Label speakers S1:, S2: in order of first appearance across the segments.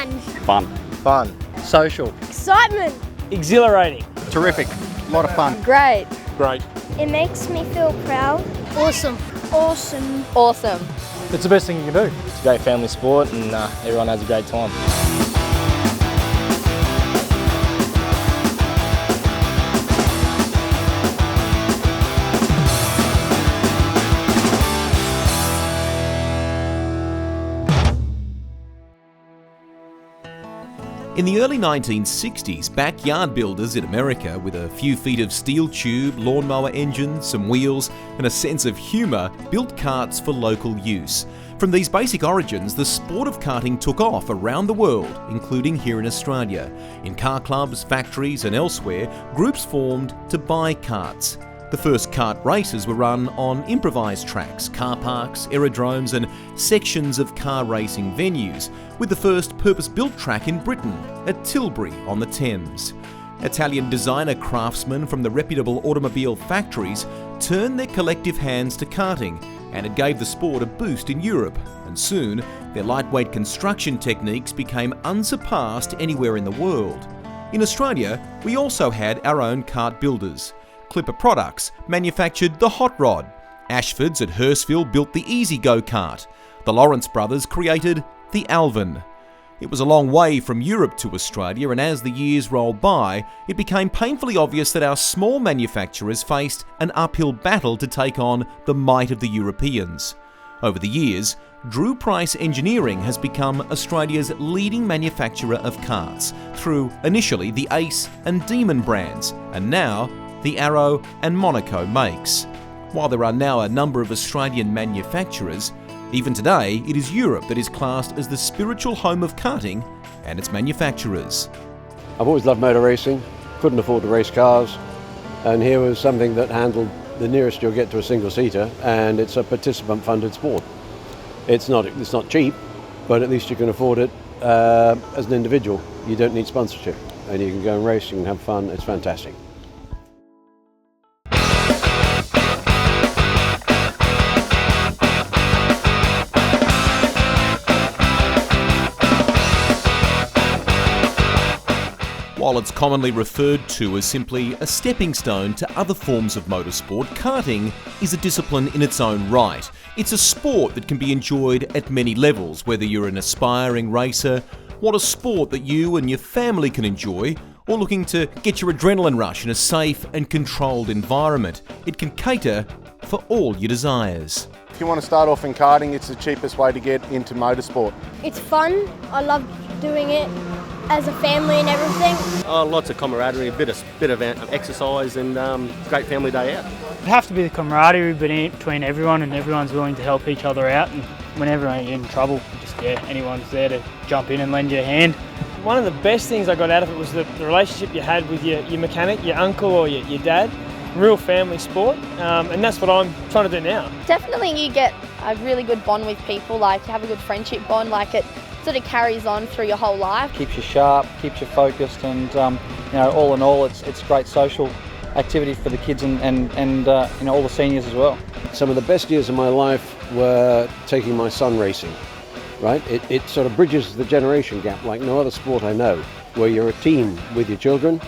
S1: Challenge.
S2: Fun.
S3: Fun.
S4: Social.
S1: Excitement.
S5: Exhilarating.
S3: Terrific. A lot of fun.
S1: Great.
S5: Great.
S1: It makes me feel proud. Awesome. Awesome.
S6: Awesome.
S5: It's the best thing you can do.
S2: It's a great family sport and everyone has a great time.
S7: In the early 1960s, backyard builders in America, with a few feet of steel tube, lawnmower engine, some wheels, and a sense of humour, built karts for local use. From these basic origins, the sport of karting took off around the world, including here in Australia. In car clubs, factories, and elsewhere, groups formed to buy karts. The first kart races were run on improvised tracks, car parks, aerodromes and sections of car racing venues, with the first purpose-built track in Britain at Tilbury on the Thames. Italian designer craftsmen from the reputable automobile factories turned their collective hands to karting, and it gave the sport a boost in Europe, and soon their lightweight construction techniques became unsurpassed anywhere in the world. In Australia, we also had our own kart builders. Clipper Products manufactured the Hot Rod. Ashfords at Hurstville built the Easy Go-kart. The Lawrence brothers created the Alvin. It was a long way from Europe to Australia, and as the years rolled by, it became painfully obvious that our small manufacturers faced an uphill battle to take on the might of the Europeans. Over the years, Drew Price Engineering has become Australia's leading manufacturer of karts through initially the Ace and Demon brands, and now the Arrow and Monaco makes. While there are now a number of Australian manufacturers, even today it is Europe that is classed as the spiritual home of karting and its manufacturers.
S8: I've always loved motor racing, couldn't afford to race cars, and here was something that handled the nearest you'll get to a single-seater, and it's a participant-funded sport. It's not cheap, but at least you can afford it as an individual. You don't need sponsorship, and you can go and race, you can have fun, it's fantastic.
S7: While it's commonly referred to as simply a stepping stone to other forms of motorsport, karting is a discipline in its own right. It's a sport that can be enjoyed at many levels, whether you're an aspiring racer, what a sport that you and your family can enjoy, or looking to get your adrenaline rush in a safe and controlled environment. It can cater for all your desires.
S3: If you want to start off in karting, it's the cheapest way to get into motorsport.
S1: It's fun. I love doing it as a family and everything.
S5: Oh, lots of camaraderie, a bit of exercise and great family day out.
S9: It'd have to be the camaraderie between everyone, and everyone's willing to help each other out, and whenever you're in trouble, anyone's there to jump in and lend you a hand.
S5: One of the best things I got out of it was the relationship you had with your mechanic, your uncle or your dad. Real family sport, and that's what I'm trying to do now.
S6: Definitely you get a really good bond with people, like you have a good friendship bond, like it sort of carries on through your whole life.
S4: Keeps you sharp, keeps you focused, and all in all, it's great social activity for the kids and all the seniors as well.
S8: Some of the best years of my life were taking my son racing, right? It sort of bridges the generation gap like no other sport I know, where you're a team with your children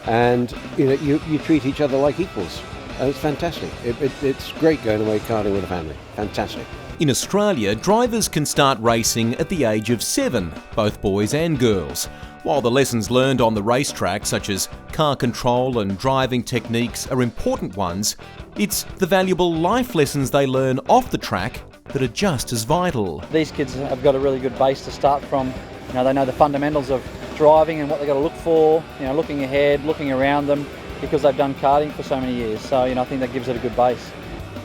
S8: and you treat each other like equals. And it's fantastic. It's great going away karting with a family. Fantastic.
S7: In Australia, drivers can start racing at the age of 7, both boys and girls. While the lessons learned on the racetrack, such as car control and driving techniques, are important ones, it's the valuable life lessons they learn off the track that are just as vital.
S4: These kids have got a really good base to start from. They know the fundamentals of driving and what they've got to look for, looking ahead, looking around them, because they've done karting for so many years. So, I think that gives it a good base.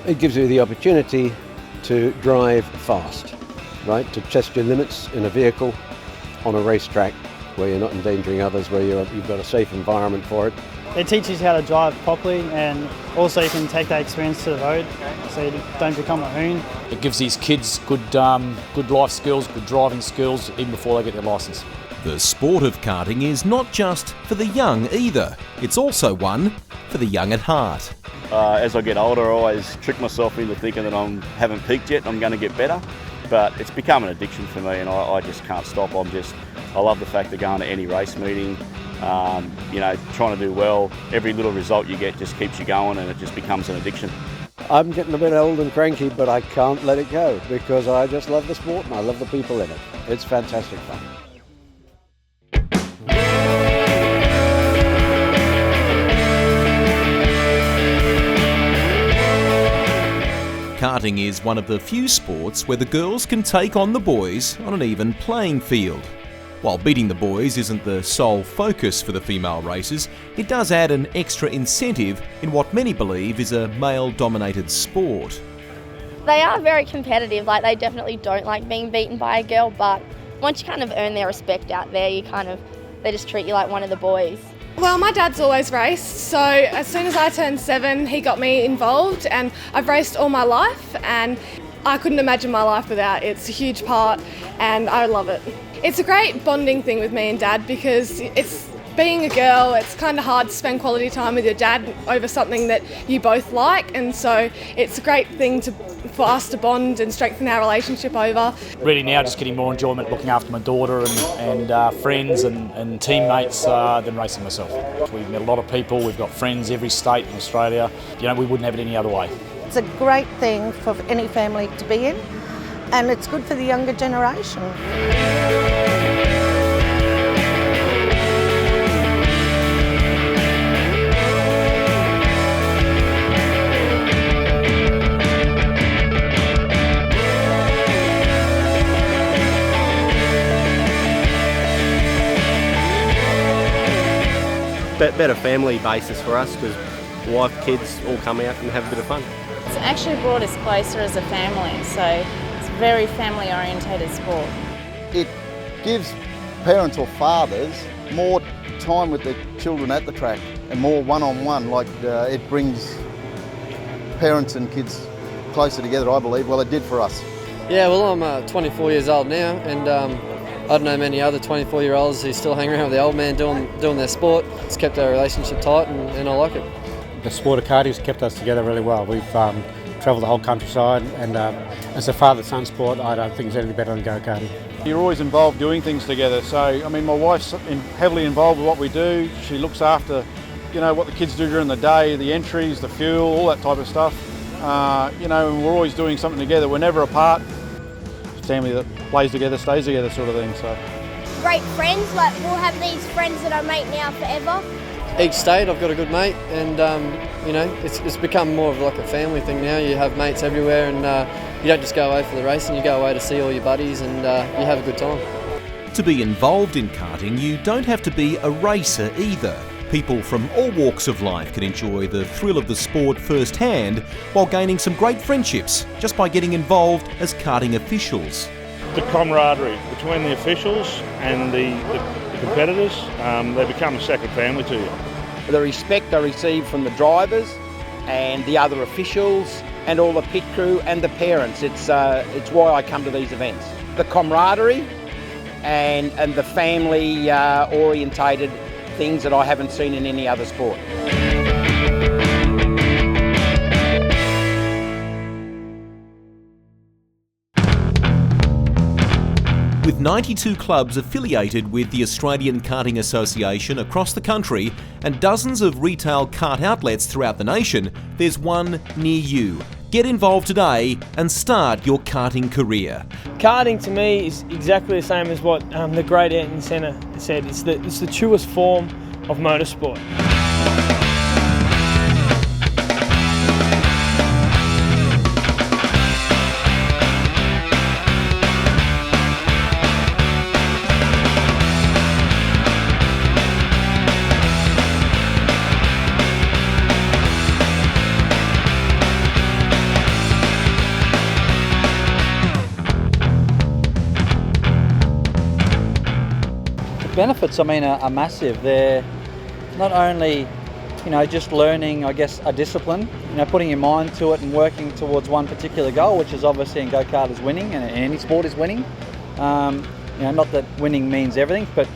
S8: It gives you the opportunity to drive fast, right? To test your limits in a vehicle on a racetrack where you're not endangering others, where you've got a safe environment for it.
S9: It teaches you how to drive properly, and also you can take that experience to the road so you don't become a hoon.
S10: It gives these kids good life skills, good driving skills, even before they get their licence.
S7: The sport of karting is not just for the young either. It's also one for the young at heart.
S2: As I get older, I always trick myself into thinking that I haven't peaked yet, I'm going to get better. But it's become an addiction for me and I just can't stop. I'm just I love the fact they're going to any race meeting, trying to do well. Every little result you get just keeps you going, and it just becomes an addiction.
S8: I'm getting a bit old and cranky, but I can't let it go because I just love the sport and I love the people in it. It's fantastic fun.
S7: Karting is one of the few sports where the girls can take on the boys on an even playing field. While beating the boys isn't the sole focus for the female racers, it does add an extra incentive in what many believe is a male-dominated sport.
S6: They are very competitive, like they definitely don't like being beaten by a girl, but once you kind of earn their respect out there, they just treat you like one of the boys.
S11: Well, my dad's always raced, so as soon as I turned 7, he got me involved, and I've raced all my life, and I couldn't imagine my life without it. It's a huge part, and I love it. It's a great bonding thing with me and Dad because being a girl, it's kind of hard to spend quality time with your dad over something that you both like, and so it's a great thing for us to bond and strengthen our relationship over.
S10: Really now just getting more enjoyment looking after my daughter and friends and teammates than racing myself. We've met a lot of people, we've got friends every state in Australia. We wouldn't have it any other way.
S12: It's a great thing for any family to be in, and it's good for the younger generation.
S13: Better family basis for us because wife, kids all come out and have a bit of fun.
S14: It's actually brought us closer as a family, so it's a very family orientated sport.
S15: It gives parents or fathers more time with their children at the track and more one-on-one, it brings parents and kids closer together, I believe. Well, it did for us.
S16: Yeah, well, I'm 24 years old now, and I don't know many other 24-year-olds who still hang around with the old man doing their sport. It's kept our relationship tight, and I like it.
S17: The sport of karting has kept us together really well. We've travelled the whole countryside, and as a father-son sport, I don't think there's anything better than go-karting.
S18: You're always involved doing things together. So, I mean, my wife's heavily involved with what we do. She looks after, what the kids do during the day, the entries, the fuel, all that type of stuff. And we're always doing something together. We're never apart. Family that plays together stays together, sort of thing. So
S1: great friends, we'll have these friends that I make now forever.
S16: Each state I've got a good mate, and it's become more of like a family thing now. You have mates everywhere, and you don't just go away for the racing, you go away to see all your buddies, and you have a good time.
S7: To be involved in karting, you don't have to be a racer either. People from all walks of life can enjoy the thrill of the sport firsthand while gaining some great friendships just by getting involved as karting officials.
S19: The camaraderie between the officials and the competitors, they become a second family to you.
S20: The respect I receive from the drivers and the other officials and all the pit crew and the parents, it's why I come to these events. The camaraderie and the family orientated things that I haven't seen in any other sport.
S7: With 92 clubs affiliated with the Australian Karting Association across the country and dozens of retail kart outlets throughout the nation, there's one near you. Get involved today and start your karting career.
S5: Karting to me is exactly the same as what the great Ayrton Senna said. It's the truest form of motorsport.
S4: Benefits, are massive. They're not only, just learning, a discipline, putting your mind to it and working towards one particular goal, which is obviously in go-kart is winning, and any sport is winning. Not that winning means everything, but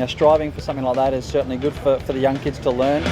S4: striving for something like that is certainly good for the young kids to learn.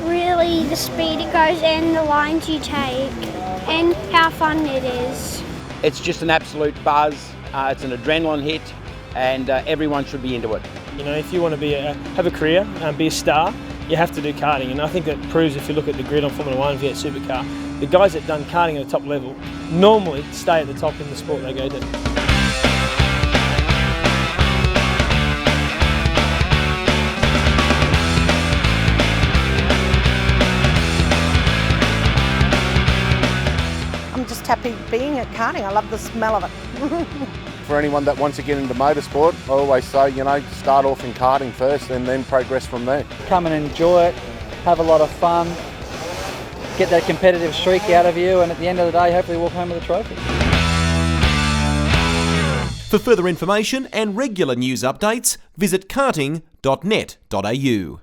S1: Really the speed it goes and the lines you take and how fun it is.
S20: It's just an absolute buzz. It's an adrenaline hit, and everyone should be into it.
S5: You know, if you want to have a career, be a star, you have to do karting, and I think that proves if you look at the grid on Formula 1 V8 Supercar, the guys that done karting at the top level normally stay at the top in the sport they go to.
S12: I'm just happy being at karting. I love the smell of it.
S3: For anyone that wants to get into motorsport, I always say, you know, start off in karting first and then progress from there.
S4: Come and enjoy it, have a lot of fun, get that competitive streak out of you, and at the end of the day, hopefully walk home with a trophy.
S7: For further information and regular news updates, visit karting.net.au.